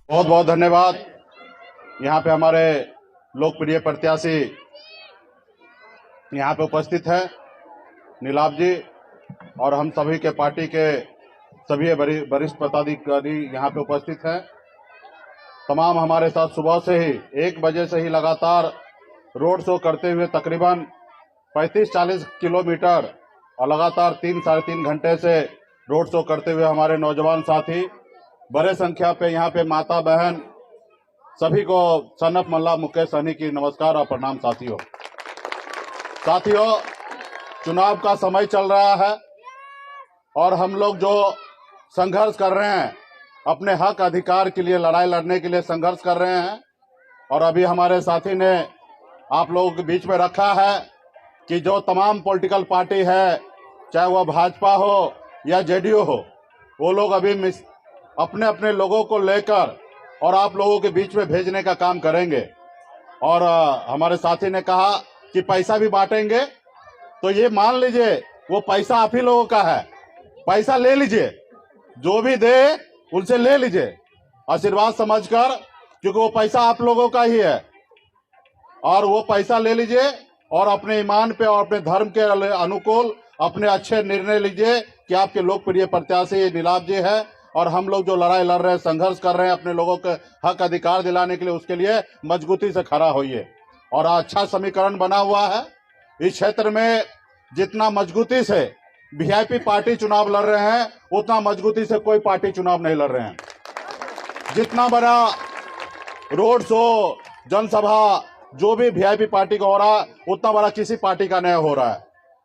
बहुत बहुत धन्यवाद। यहाँ पे हमारे लोकप्रिय प्रत्याशी यहाँ पे उपस्थित हैं, नीलाभ जी, और हम सभी के पार्टी के सभी वरिष्ठ पदाधिकारी यहाँ पे उपस्थित हैं। तमाम हमारे साथ सुबह से ही 1 बजे से ही लगातार रोड शो करते हुए तकरीबन 35-40 किलोमीटर और लगातार 3-3.5 घंटे से रोड शो करते हुए हमारे नौजवान साथी बड़े संख्या पे यहाँ पे माता बहन सभी को सनफ मल्ला मुकेश सहनी की नमस्कार और प्रणाम। साथियों, चुनाव का समय चल रहा है और हम लोग जो संघर्ष कर रहे हैं, अपने हक अधिकार के लिए लड़ाई लड़ने के लिए संघर्ष कर रहे हैं। और अभी हमारे साथी ने आप लोगों के बीच में रखा है कि जो तमाम पॉलिटिकल पार्टी है, चाहे वह भाजपा हो या जेडीयू हो, वो लोग अभी अपने अपने लोगों को लेकर और आप लोगों के बीच में भेजने का काम करेंगे। और हमारे साथी ने कहा कि पैसा भी बांटेंगे, तो ये मान लीजिए वो पैसा आप ही लोगों का है, पैसा ले लीजिए, जो भी दे उनसे ले लीजिए आशीर्वाद समझकर, क्योंकि वो पैसा आप लोगों का ही है। और वो पैसा ले लीजिए और अपने ईमान पे और अपने धर्म के अनुकूल अपने अच्छे निर्णय लीजिए कि आपके लोकप्रिय प्रत्याशी नीलाभ जी है। और हम लोग जो लड़ाई लड़ रहे हैं, संघर्ष कर रहे हैं अपने लोगों के हक अधिकार दिलाने के लिए, उसके लिए मजबूती से खड़ा होइए। और अच्छा समीकरण बना हुआ है इस क्षेत्र में। जितना मजबूती से वीआईपी पार्टी चुनाव लड़ रहे हैं, उतना मजबूती से कोई पार्टी चुनाव नहीं लड़ रहे हैं। जितना बड़ा रोड शो, जनसभा जो भी वीआईपी पार्टी का हो रहा है, उतना बड़ा किसी पार्टी का नहीं हो रहा है।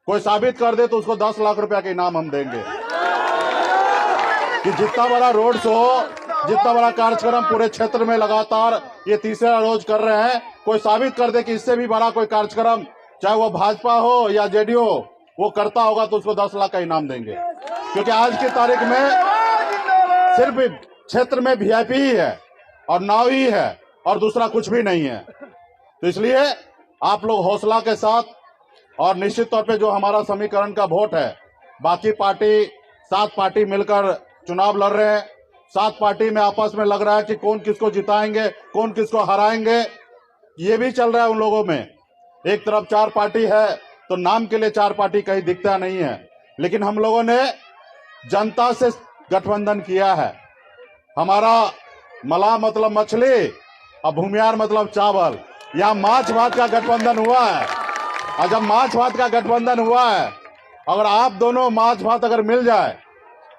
कोई साबित कर दे तो उसको 10 लाख रुपया के इनाम हम देंगे। कि जितना बड़ा रोड शो, जितना बड़ा कार्यक्रम पूरे क्षेत्र में लगातार ये तीसरा रोज कर रहे हैं, कोई साबित कर दे कि इससे भी बड़ा कोई कार्यक्रम, चाहे वो भाजपा हो या जेडीयू हो, वो करता होगा तो उसको 10 लाख का इनाम देंगे। क्योंकि आज की तारीख में सिर्फ क्षेत्र में वीआईपी ही है और नाव ही है और दूसरा कुछ भी नहीं है। तो इसलिए आप लोग हौसला के साथ, और निश्चित तौर पे जो हमारा समीकरण का वोट है, बाकी पार्टी 7 पार्टी मिलकर चुनाव लड़ रहे हैं, 7 पार्टी में आपस में लग रहा है कि कौन किसको जिताएंगे, कौन किसको हराएंगे, ये भी चल रहा है उन लोगों में। एक तरफ 4 पार्टी है तो नाम के लिए 4 पार्टी कहीं दिखता नहीं है, लेकिन हम लोगों ने जनता से गठबंधन किया है। हमारा मलाह मतलब मछली और भूमियार मतलब चावल, यहाँ माछ भात का गठबंधन हुआ है। और जब माछ भात का गठबंधन हुआ है, अगर आप दोनों माछ भात अगर मिल जाए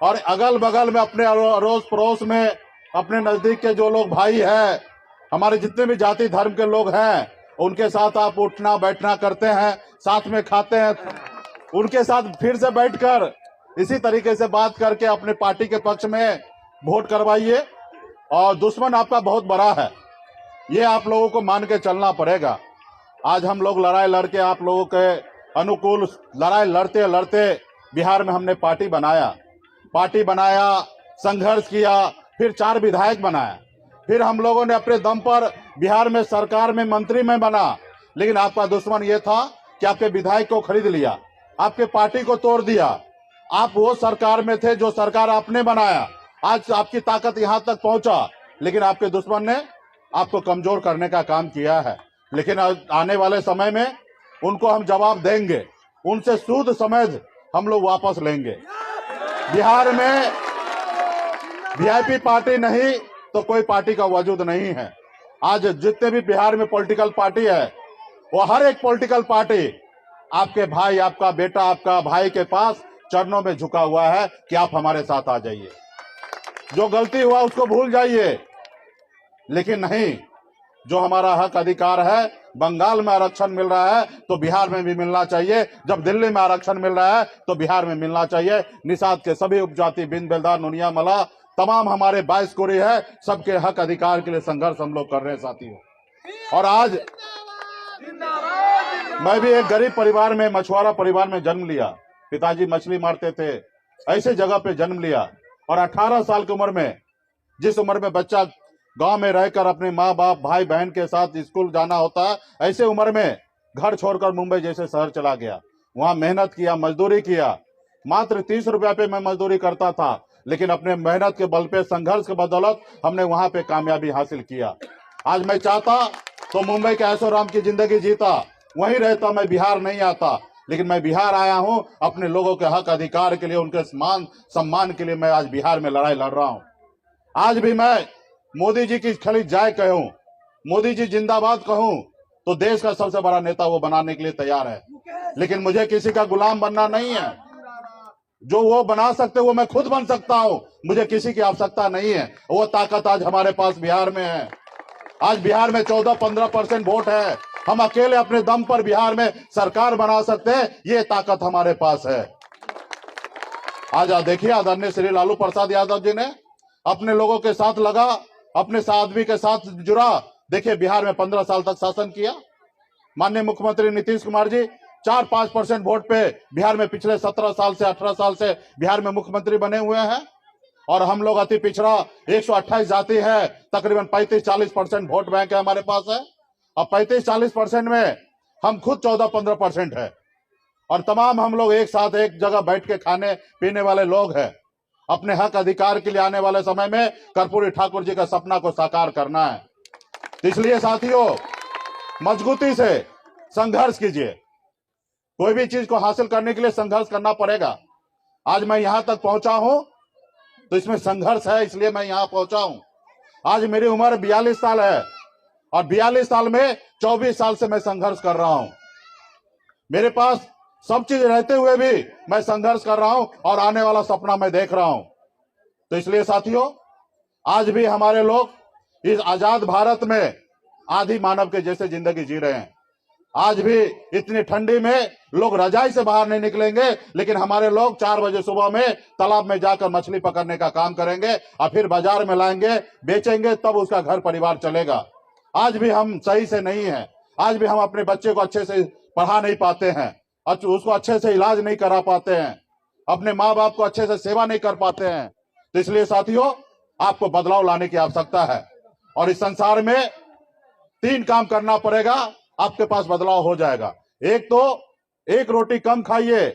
और अगल बगल में अपने अड़ोस पड़ोस में अपने नजदीक के जो लोग भाई हैं, हमारे जितने भी जाति धर्म के लोग हैं, उनके साथ आप उठना बैठना करते हैं, साथ में खाते हैं, उनके साथ फिर से बैठकर इसी तरीके से बात करके अपने पार्टी के पक्ष में वोट करवाइए। और दुश्मन आपका बहुत बड़ा है, ये आप लोगों को मान के चलना पड़ेगा। आज हम लोग लड़ाई लड़के आप लोगों के अनुकूल लड़ाई लड़ते लड़ते बिहार में हमने पार्टी बनाया, संघर्ष किया, फिर 4 विधायक बनाया, फिर हम लोगों ने अपने दम पर बिहार में सरकार में मंत्री में बना। लेकिन आपका दुश्मन ये था कि आपके विधायक को खरीद लिया, आपके पार्टी को तोड़ दिया। आप वो सरकार में थे जो सरकार आपने बनाया, आज आपकी ताकत यहाँ तक पहुंचा, लेकिन आपके दुश्मन ने आपको कमजोर करने का काम किया है। लेकिन आने वाले समय में उनको हम जवाब देंगे, उनसे सूद समेत हम लोग वापस लेंगे। बिहार में वीआईपी पार्टी नहीं तो कोई पार्टी का वजूद नहीं है। आज जितने भी बिहार में पॉलिटिकल पार्टी है, वो हर एक पॉलिटिकल पार्टी आपके भाई, आपका बेटा, आपका भाई के पास चरणों में झुका हुआ है कि आप हमारे साथ आ जाइए, जो गलती हुआ उसको भूल जाइए। लेकिन नहीं, जो हमारा हक अधिकार है, बंगाल में आरक्षण मिल रहा है तो बिहार में भी मिलना चाहिए, जब दिल्ली में आरक्षण मिल रहा है तो बिहार में मिलना चाहिए। निषाद के सभी उपजाति, बिंद बेलदार, नुनिया, मला, तमाम हमारे 22 कोरी है, सबके हक अधिकार के लिए संघर्ष हम लोग कर रहे हैं साथियों। और आज मैं भी एक गरीब परिवार में, मछुआरा परिवार में जन्म लिया। पिताजी मछली मारते थे, ऐसे जगह पे जन्म लिया। और 18 साल की उम्र में, जिस उम्र में बच्चा गांव में रहकर अपने माँ बाप, भाई बहन के साथ स्कूल जाना होता है, ऐसे उम्र में घर छोड़कर मुंबई जैसे शहर चला गया। वहां मेहनत किया, मजदूरी किया। मात्र 30 रुपया पे मैं मजदूरी करता था, लेकिन अपने मेहनत के बल पे, संघर्ष के बदौलत हमने वहां पे कामयाबी हासिल किया। आज मैं चाहता तो मुंबई के ऐशोआराम की जिंदगी जीता, वहीं रहता, मैं बिहार नहीं आता। लेकिन मैं बिहार आया हूं अपने लोगों के हक अधिकार के लिए, उनके सम्मान के लिए। मैं आज बिहार में लड़ाई लड़ रहा हूं। आज भी मैं मोदी जी की खाली जय कहूं, मोदी जी जिंदाबाद कहूं, तो देश का सबसे बड़ा नेता वो बनाने के लिए तैयार है। लेकिन मुझे किसी का गुलाम बनना नहीं है। जो वो बना सकते वो मैं खुद बन सकता हूं, मुझे किसी की आवश्यकता नहीं है। वो ताकत आज हमारे पास बिहार में है। आज बिहार में 14-15% वोट है। हम अकेले अपने दम पर बिहार में सरकार बना सकते हैं, ये ताकत हमारे पास है। आज देखिए, आदरणीय श्री लालू प्रसाद यादव जी ने अपने लोगों के साथ लगा, अपने आदमी के साथ जुड़ा। देखिए, बिहार में 15 साल तक शासन किया। माननीय मुख्यमंत्री नीतीश कुमार जी 4-5% वोट पे बिहार में पिछले 17 साल से 18 साल से बिहार में मुख्यमंत्री बने हुए हैं। और हम लोग अति पिछड़ा 128 जाति है, तकरीबन 35-40% वोट बैंक है हमारे पास है। अब 35-40% में हम खुद 14-15% है। और तमाम हम लोग एक साथ एक जगह बैठ के खाने पीने वाले लोग हैं। अपने हक अधिकार के लिए आने वाले समय में कर्पूरी ठाकुर जी का सपना को साकार करना है। तो इसलिए साथियों, मजबूती से संघर्ष कीजिए। कोई भी चीज को हासिल करने के लिए संघर्ष करना पड़ेगा। आज मैं यहां तक पहुंचा हूं तो इसमें संघर्ष है, इसलिए मैं यहां पहुंचा हूं। आज मेरी उम्र 42 साल है और 42 साल में 24 साल से मैं संघर्ष कर रहा हूं। मेरे पास सब चीज रहते हुए भी मैं संघर्ष कर रहा हूं और आने वाला सपना मैं देख रहा हूं। तो इसलिए साथियों, आज भी हमारे लोग इस आजाद भारत में आदि मानव के जैसे जिंदगी जी रहे हैं। आज भी इतनी ठंडी में लोग रजाई से बाहर नहीं निकलेंगे, लेकिन हमारे लोग 4 बजे सुबह में तालाब में जाकर मछली पकड़ने का काम करेंगे और फिर बाजार में लाएंगे, बेचेंगे, तब उसका घर परिवार चलेगा। आज भी हम सही से नहीं है। आज भी हम अपने बच्चे को अच्छे से पढ़ा नहीं पाते हैं, उसको अच्छे से इलाज नहीं करा पाते हैं, अपने माँ बाप को अच्छे से सेवा नहीं कर पाते हैं। तो इसलिए साथियों, आपको बदलाव लाने की आवश्यकता है और इस संसार में 3 काम करना पड़ेगा, आपके पास बदलाव हो जाएगा। एक तो एक रोटी कम खाइए,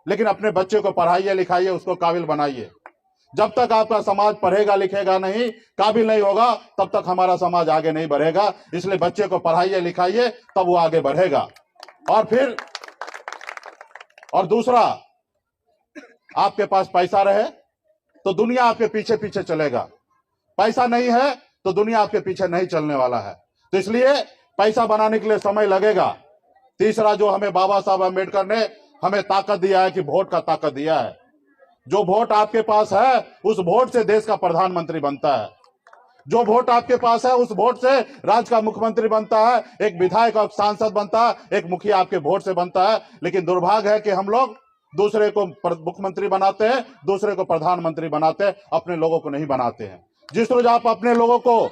लेकिन अपने बच्चे को पढ़ाइए लिखाइए, उसको काबिल बनाइए। जब तक आपका समाज पढ़ेगा लिखेगा नहीं, काबिल नहीं होगा, तब तक हमारा समाज आगे नहीं बढ़ेगा। इसलिए बच्चे को पढ़ाइए लिखाइए, तब वो आगे बढ़ेगा। और दूसरा, आपके पास पैसा रहे तो दुनिया आपके पीछे पीछे चलेगा। पैसा नहीं है तो दुनिया आपके पीछे नहीं चलने वाला है। तो इसलिए पैसा बनाने के लिए समय लगेगा। तीसरा, जो हमें बाबा साहब अम्बेडकर ने हमें ताकत दिया है कि वोट का ताकत दिया है। जो वोट आपके पास है, उस वोट से देश का प्रधानमंत्री बनता है। जो वोट आपके पास है, उस वोट से राज्य का मुख्यमंत्री बनता है, एक विधायक और सांसद बनता है, एक मुखिया आपके वोट से बनता है। लेकिन दुर्भाग्य है कि हम लोग दूसरे को मुख्यमंत्री बनाते हैं, दूसरे को प्रधानमंत्री बनाते हैं, अपने लोगों को नहीं बनाते हैं। जिस रोज आप अपने लोगों को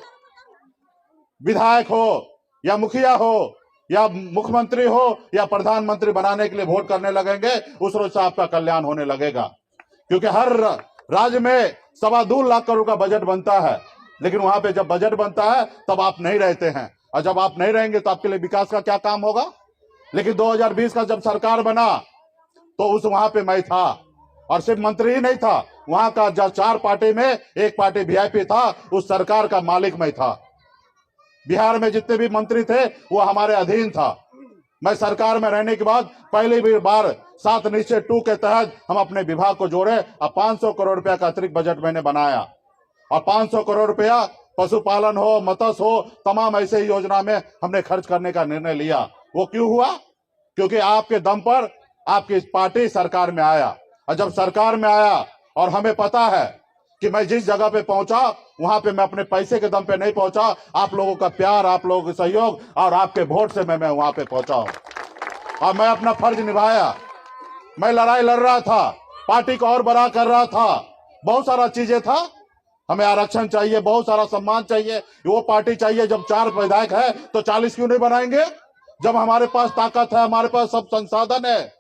विधायक हो या मुखिया हो या मुख्यमंत्री हो या प्रधानमंत्री बनाने के लिए वोट करने लगेंगे, उस रोज से आपका कल्याण होने लगेगा। क्योंकि हर राज्य में 2.25 लाख करोड़ का बजट बनता है, लेकिन वहां पे जब बजट बनता है तब आप नहीं रहते हैं, और जब आप नहीं रहेंगे तो आपके लिए विकास का क्या काम होगा। लेकिन 2020 का जब सरकार बना तो उस वहां पे मैं था, और सिर्फ मंत्री ही नहीं था, वहां का जब 4 पार्टी में एक पार्टी वीआईपी था, उस सरकार का मालिक मैं था। बिहार में जितने भी मंत्री थे वो हमारे अधीन था। मैं सरकार में रहने के बाद पहली बार 7 निश्चय 2 के तहत हम अपने विभाग को जोड़े और 500 करोड़ रुपया का अतिरिक्त बजट मैंने बनाया। और 500 करोड़ रुपया पशुपालन हो, मत्स्य हो, तमाम ऐसे ही योजना में हमने खर्च करने का निर्णय लिया। वो क्यों हुआ? क्योंकि आपके दम पर आपकी पार्टी सरकार में आया। और जब सरकार में आया और हमें पता है कि मैं जिस जगह पे पहुंचा वहां पे मैं अपने पैसे के दम पे नहीं पहुंचा, आप लोगों का प्यार, आप लोगों का सहयोग और आपके वोट से मैं वहां पे पहुंचा हूं। और मैं अपना फर्ज निभाया। मैं लड़ाई लड़ रहा था, पार्टी को और बड़ा कर रहा था, बहुत सारा चीजें था। हमें आरक्षण चाहिए, बहुत सारा सम्मान चाहिए, वो पार्टी चाहिए। जब 4 विधायक है तो 40 क्यों नहीं बनाएंगे? जब हमारे पास ताकत है, हमारे पास सब संसाधन है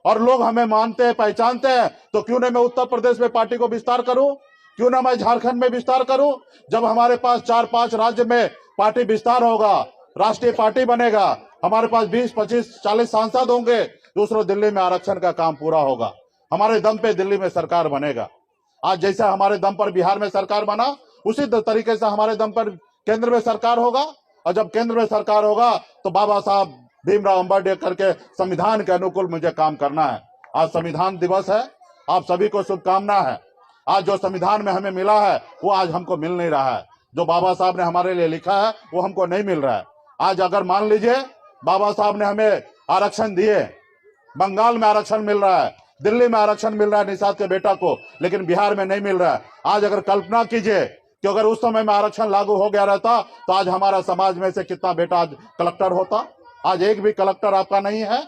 और लोग हमें मानते हैं, पहचानते हैं, तो क्यों नहीं मैं उत्तर प्रदेश में पार्टी को विस्तार करूं? क्यों ना मैं झारखंड में विस्तार करूं? जब हमारे पास 4-5 राज्य में पार्टी विस्तार होगा, राष्ट्रीय पार्टी बनेगा, हमारे पास 20, 25, 40 सांसद होंगे, दूसरों दिल्ली में आरक्षण का काम पूरा होगा, हमारे दम पे दिल्ली में सरकार बनेगा। आज जैसे हमारे दम पर बिहार में सरकार बना, उसी तरीके से हमारे दम पर केंद्र में सरकार होगा। और जब केंद्र में सरकार होगा तो बाबा साहब भीमराव अम्बेडकर के संविधान के अनुकूल मुझे काम करना है। आज संविधान दिवस है, आप सभी को शुभकामना है। आज जो संविधान में हमें मिला है वो आज हमको मिल नहीं रहा है। जो बाबा साहब ने हमारे लिए लिखा है वो हमको नहीं मिल रहा है। आज अगर मान लीजिए बाबा साहब ने हमें आरक्षण दिए, बंगाल में आरक्षण मिल रहा है, दिल्ली में आरक्षण मिल रहा है निषाद के बेटा को, लेकिन बिहार में नहीं मिल रहा है। आज अगर कल्पना कीजिए कि अगर उस समय में आरक्षण लागू हो गया रहता तो आज हमारा समाज में से कितना बेटा आज कलेक्टर होता। आज एक भी कलेक्टर आपका नहीं है,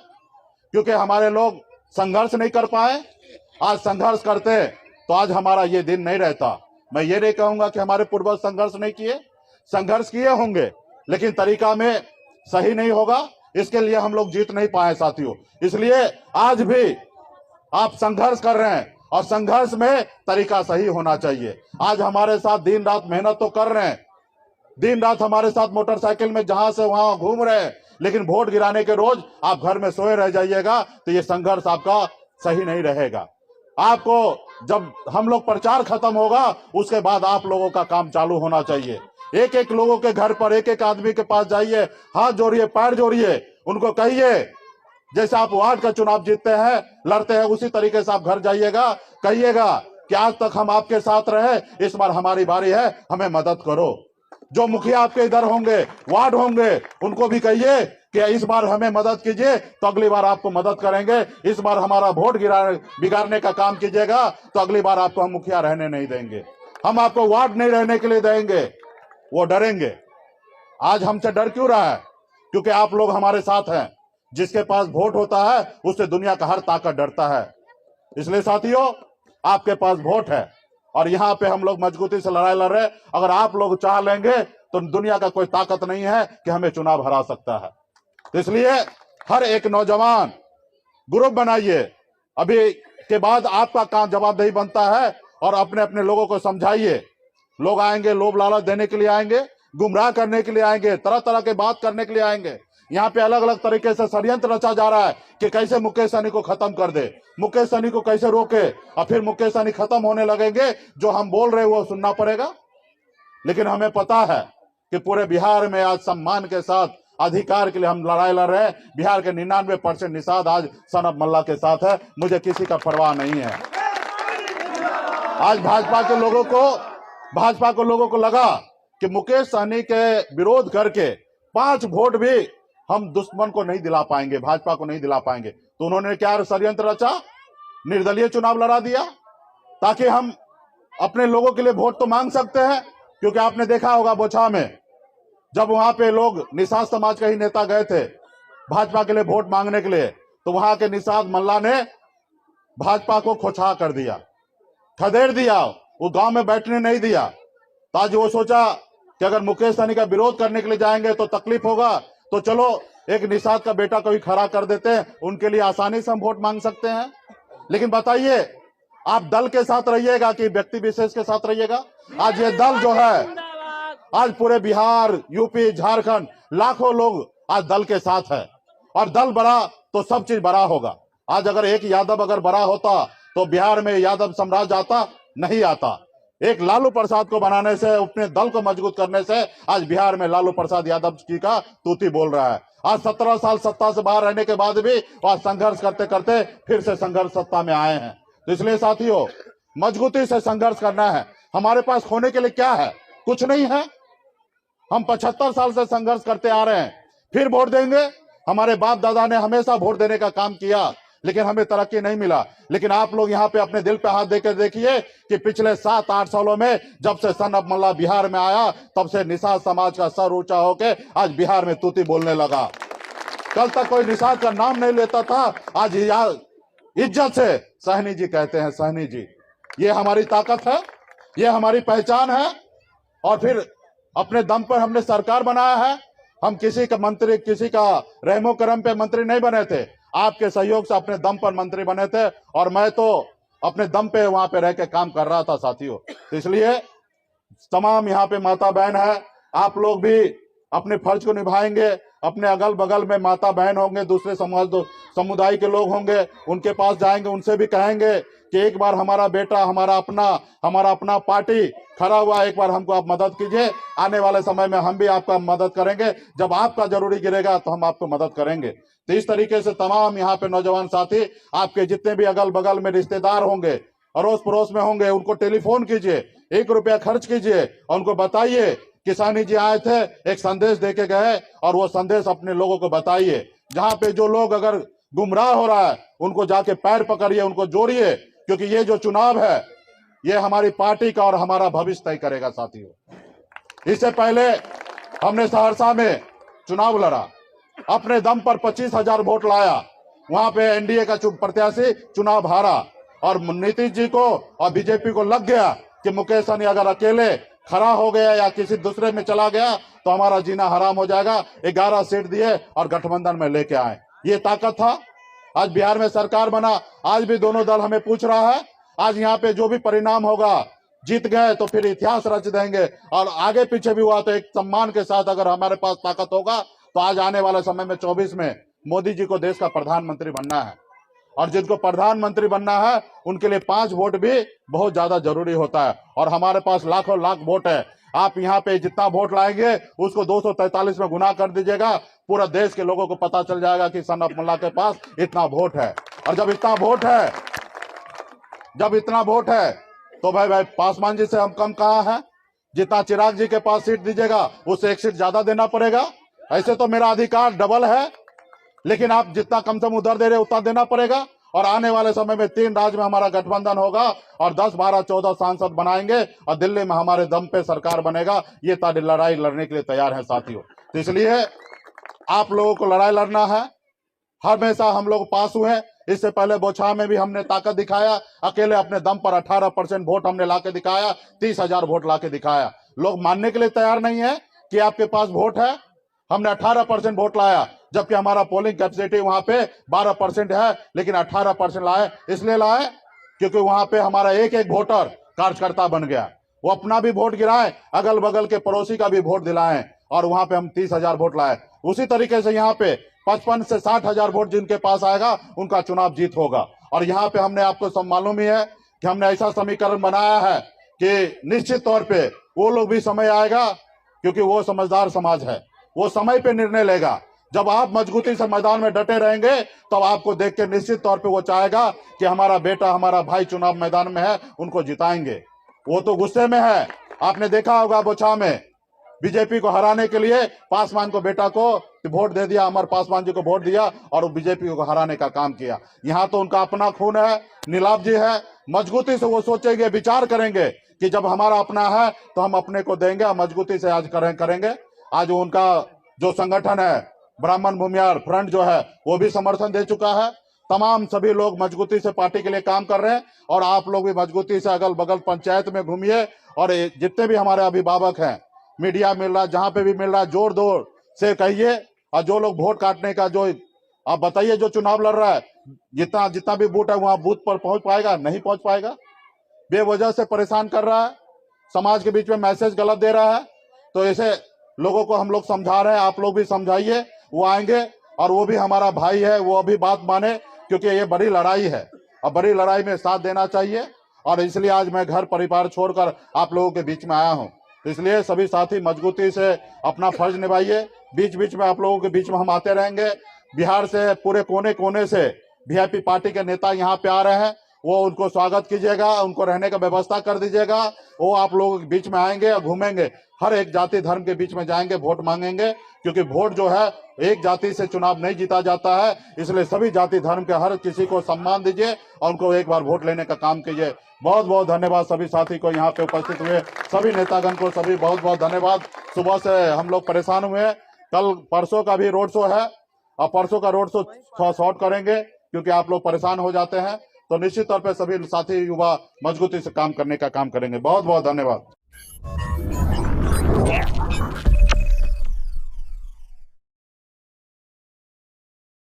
क्योंकि हमारे लोग संघर्ष नहीं कर पाए। आज संघर्ष करते तो आज हमारा ये दिन नहीं रहता। मैं ये नहीं कहूंगा कि हमारे पूर्वज संघर्ष नहीं किए, संघर्ष किए होंगे, लेकिन तरीका में सही नहीं होगा, इसके लिए हम लोग जीत नहीं पाए साथियों। इसलिए आज भी आप संघर्ष कर रहे हैं और संघर्ष में तरीका सही होना चाहिए। आज हमारे साथ दिन रात मेहनत तो कर रहे हैं, दिन रात हमारे साथ मोटरसाइकिल में जहां से वहां घूम रहे हैं, लेकिन वोट गिराने के रोज आप घर में सोए रह जाइएगा तो ये संघर्ष आपका सही नहीं रहेगा। आपको जब हम लोग प्रचार खत्म होगा उसके बाद आप लोगों का काम चालू होना चाहिए। एक एक लोगों के घर पर, एक एक आदमी के पास जाइए, हाथ जोड़िए, पैर जोड़िए, उनको कहिए जैसे आप वार्ड का चुनाव जीतते हैं, लड़ते हैं, उसी तरीके से आप घर जाइएगा, कहिएगा कि आज तक हम आपके साथ रहे, इस बार हमारी बारी है, हमें मदद करो। जो मुखिया आपके इधर होंगे, वार्ड होंगे, उनको भी कहिए कि इस बार हमें मदद कीजिए तो अगली बार आपको मदद करेंगे। इस बार हमारा वोट बिगाड़ने का काम कीजिएगा तो अगली बार आपको हम मुखिया रहने नहीं देंगे, हम आपको वार्ड नहीं रहने के लिए देंगे। वो डरेंगे। आज हमसे डर क्यों रहा है? क्योंकि आप लोग हमारे साथ हैं। जिसके पास वोट होता है उससे दुनिया का हर ताकत डरता है। इसलिए साथियों, आपके पास वोट है और यहाँ पे हम लोग मजबूती से लड़ाई लड़ रहे हैं। अगर आप लोग चाह लेंगे तो दुनिया का कोई ताकत नहीं है कि हमें चुनाव हरा सकता है। तो इसलिए हर एक नौजवान ग्रुप बनाइए। अभी के बाद आपका काम जवाबदेही बनता है और अपने अपने लोगों को समझाइए। लोग आएंगे, लोभ लालच देने के लिए आएंगे, गुमराह करने के लिए आएंगे, तरह तरह के बात करने के लिए आएंगे। यहाँ पे अलग अलग तरीके से षड्यंत्र रचा जा रहा है कि कैसे मुकेश सहनी को खत्म कर दे, मुकेश सहनी को कैसे रोके, और फिर मुकेश सहनी खत्म होने लगेंगे। जो हम बोल रहे हैं वो सुनना पड़ेगा। लेकिन हमें पता है कि पूरे बिहार में आज सम्मान के साथ अधिकार के लिए हम लड़ाई लड़ रहे हैं। बिहार के 99% निषाद आज सन ऑफ मल्ला के साथ है। मुझे किसी का परवाह नहीं है। आज भाजपा के लोगों को लगा कि मुकेश सहनी के विरोध करके 5 वोट भी हम दुश्मन को नहीं दिला पाएंगे, भाजपा को नहीं दिला पाएंगे। तो उन्होंने क्या षड्यंत्र रचा? निर्दलीय चुनाव लड़ा दिया ताकि हम अपने लोगों के लिए वोट तो मांग सकते हैं। क्योंकि आपने देखा होगा बोछा में जब वहां पे लोग निषाद समाज के ही नेता गए थे भाजपा के लिए वोट मांगने के लिए, तो वहां के निषाद मल्ला ने भाजपा को खोछा कर दिया, खदेड़ दिया, वो गांव में बैठने नहीं दिया। तो आज वो सोचा कि अगर मुकेश सहनी का विरोध करने के लिए जाएंगे तो तकलीफ होगा, तो चलो एक निषाद का बेटा को भी खड़ा कर देते हैं, उनके लिए आसानी से हम वोट मांग सकते हैं। लेकिन बताइए, आप दल के साथ रहिएगा कि व्यक्ति विशेष के साथ रहिएगा? आज ये दल जो है, आज पूरे बिहार, यूपी, झारखंड लाखों लोग आज दल के साथ है और दल बड़ा तो सब चीज बड़ा होगा। आज अगर एक यादव अगर बड़ा होता तो बिहार में यादव साम्राज्य आता नहीं आता। एक लालू प्रसाद को बनाने से, अपने दल को मजबूत करने से आज बिहार में लालू प्रसाद यादव जी का तूती बोल रहा है। आज 17 साल सत्ता से बाहर रहने के बाद भी आज संघर्ष करते करते फिर से संघर्ष सत्ता में आए हैं। तो इसलिए साथियों, मजबूती से संघर्ष करना है। हमारे पास खोने के लिए क्या है? कुछ नहीं है। हम 75 साल से संघर्ष करते आ रहे हैं, फिर वोट देंगे। हमारे बाप दादा ने हमेशा वोट देने का काम किया, लेकिन हमें तरक्की नहीं मिला। लेकिन आप लोग यहाँ पे अपने दिल पे हाथ देकर देखिए कि पिछले 7-8 सालों में जब से सन ऑफ मल्ला बिहार में आया, तब से निषाद समाज का सर ऊंचा होके आज बिहार में तूती बोलने लगा। कल तक कोई निषाद का नाम नहीं लेता था, आज इज्जत से सहनी जी कहते हैं। सहनी जी, ये हमारी ताकत है, ये हमारी पहचान है। और फिर अपने दम पर हमने सरकार बनाया है। हम किसी का मंत्री, किसी का रहमो करम पे मंत्री नहीं बने थे, आपके सहयोग से अपने दम पर मंत्री बने थे। और मैं तो अपने दम पे वहां पे रह के काम कर रहा था साथियों। तो इसलिए तमाम यहाँ पे माता बहन है, आप लोग भी अपने फर्ज को निभाएंगे। अपने अगल बगल में माता बहन होंगे, दूसरे समुदाय के लोग होंगे, उनके पास जाएंगे, उनसे भी कहेंगे कि एक बार हमारा बेटा, हमारा अपना पार्टी खड़ा हुआ, एक बार हमको आप मदद कीजिए। आने वाले समय में हम भी आपका मदद करेंगे, जब आपका जरूरी गिरेगा तो हम आपको मदद करेंगे। तो इस तरीके से तमाम यहाँ पे नौजवान साथी, आपके जितने भी अगल बगल में रिश्तेदार होंगे, अड़ोस पड़ोस में होंगे, उनको टेलीफोन कीजिए, 1 रुपया खर्च कीजिए और उनको बताइए किसानी जी आए थे, एक संदेश देके गए, और वो संदेश अपने लोगों को बताइए। जहां पे जो लोग अगर गुमराह हो रहा है, उनको जाके पैर पकड़िए, उनको जोड़िए, क्योंकि ये जो चुनाव है ये हमारी पार्टी का और हमारा भविष्य तय करेगा। साथियों, इससे पहले हमने सहरसा में चुनाव लड़ा, अपने दम पर 25,000 वोट लाया, वहां पे एनडीए का प्रत्याशी चुनाव हारा, और नीतीश जी को और बीजेपी को लग गया कि मुकेश सहनी अगर अकेले खड़ा हो गया या किसी दूसरे में चला गया तो हमारा जीना हराम हो जाएगा। 11 सीट दिए और गठबंधन में लेके आए, ये ताकत था। आज बिहार में सरकार बना, आज भी दोनों दल हमें पूछ रहा है। आज यहाँ पे जो भी परिणाम होगा, जीत गए तो फिर इतिहास रच देंगे, और आगे पीछे भी हुआ तो एक सम्मान के साथ अगर हमारे पास ताकत होगा तो आज आने वाले समय में 24 में मोदी जी को देश का प्रधानमंत्री बनना है, और जिनको प्रधानमंत्री बनना है उनके लिए 5 वोट भी बहुत ज्यादा जरूरी होता है, और हमारे पास लाखों लाख वोट है। आप यहाँ पे जितना वोट लाएंगे उसको 243 में गुना कर दीजिएगा, पूरा देश के लोगों को पता चल जाएगा कि सन ऑफ मुल्ला के पास इतना वोट है। और जब इतना वोट है तो भाई पासवान जी से हम कम कहाँ है? जितना चिराग जी के पास सीट दीजिएगा उससे 1 सीट ज्यादा देना पड़ेगा। ऐसे तो मेरा अधिकार डबल है, लेकिन आप जितना कम से कम उधर दे रहे उतना देना पड़ेगा। और आने वाले समय में 3 राज्य में हमारा गठबंधन होगा और 10, 12, 14 सांसद बनाएंगे, और दिल्ली में हमारे दम पे सरकार बनेगा। ये लड़ाई लड़ने के लिए तैयार है साथियों। तो इसलिए आप लोगों को लड़ाई लड़ना है। हमेशा हम लोग पास हुए, इससे पहले बोछा में भी हमने ताकत दिखाया, अकेले अपने दम पर 18% वोट हमने लाके दिखाया, 30,000 वोट लाके दिखाया। लोग मानने के लिए तैयार नहीं है कि आपके पास वोट है। हमने 18% वोट लाया, जबकि हमारा पोलिंग कैपेसिटी वहां पे 12% है, लेकिन 18% लाए। इसलिए लाए क्योंकि वहां पे हमारा एक वोटर कार्यकर्ता बन गया, वो अपना भी वोट गिराए, अगल बगल के पड़ोसी का भी वोट दिलाएं, और वहां पे हम 30,000 वोट लाए। उसी तरीके से यहाँ पे 55 से 60,000 वोट जिनके पास आएगा उनका चुनाव जीत होगा। और यहाँ पे हमने, आपको सब मालूम ही है कि हमने ऐसा समीकरण बनाया है कि निश्चित तौर पे वो लोग भी समय आएगा, क्योंकि वो समझदार समाज है, वो समय पे निर्णय लेगा। जब आप मजबूती से मैदान में डटे रहेंगे तब आपको देख के निश्चित तौर पे वो चाहेगा कि हमारा बेटा, हमारा भाई चुनाव मैदान में है, उनको जिताएंगे। वो तो गुस्से में है, आपने देखा होगा बोछा में बीजेपी को हराने के लिए पासवान को, बेटा को वोट दे दिया, अमर पासवान जी को वोट दिया और बीजेपी को हराने का काम किया। यहाँ तो उनका अपना खून है, नीलाभ जी है, मजबूती से वो सोचेंगे, विचार करेंगे कि जब हमारा अपना है तो हम अपने को देंगे, और मजबूती से आज करेंगे। आज उनका जो संगठन है ब्राह्मण भूमिहार फ्रंट जो है वो भी समर्थन दे चुका है। तमाम सभी लोग मजबूती से पार्टी के लिए काम कर रहे हैं, और आप लोग भी मजबूती से अगल बगल पंचायत में घूमिए, और जितने भी हमारे अभिभावक हैं, मीडिया मिल रहा है, जहां पे भी मिल रहा है, जोर जोर से कहिए। और जो लोग वोट काटने का, जो आप बताइए, जो चुनाव लड़ रहा है, जितना भी बूथ है वहां बूथ पर पहुंच पाएगा? नहीं पहुंच पाएगा, बेवजह से परेशान कर रहा है, समाज के बीच में मैसेज गलत दे रहा है। तो ऐसे लोगों को हम लोग समझा रहे हैं, आप लोग भी समझाइए, वो आएंगे, और वो भी हमारा भाई है, वो अभी बात माने, क्योंकि ये बड़ी लड़ाई है, और बड़ी लड़ाई में साथ देना चाहिए। और इसलिए आज मैं घर परिवार छोड़कर आप लोगों के बीच में आया हूं। इसलिए सभी साथी मजबूती से अपना फर्ज निभाइए। बीच बीच में आप लोगों के बीच में हम आते रहेंगे। बिहार से पूरे कोने कोने से वीआईपी पार्टी के नेता यहाँ पे आ रहे हैं, वो उनको स्वागत कीजिएगा, उनको रहने का व्यवस्था कर दीजिएगा। वो आप लोगों के बीच में आएंगे और घूमेंगे, हर एक जाति धर्म के बीच में जाएंगे, वोट मांगेंगे, क्योंकि वोट जो है एक जाति से चुनाव नहीं जीता जाता है। इसलिए सभी जाति धर्म के हर किसी को सम्मान दीजिए और उनको एक बार वोट लेने का काम कीजिए। बहुत बहुत धन्यवाद सभी साथी को, यहाँ पे उपस्थित हुए सभी नेतागण को सभी बहुत बहुत धन्यवाद। सुबह से हम लोग परेशान हुए, कल परसों का भी रोड शो है, और परसों का रोड शो शॉर्ट करेंगे क्योंकि आप लोग परेशान हो जाते हैं। तो निश्चित तौर पे सभी साथी युवा मजबूती से काम करने का काम करेंगे। बहुत बहुत धन्यवाद।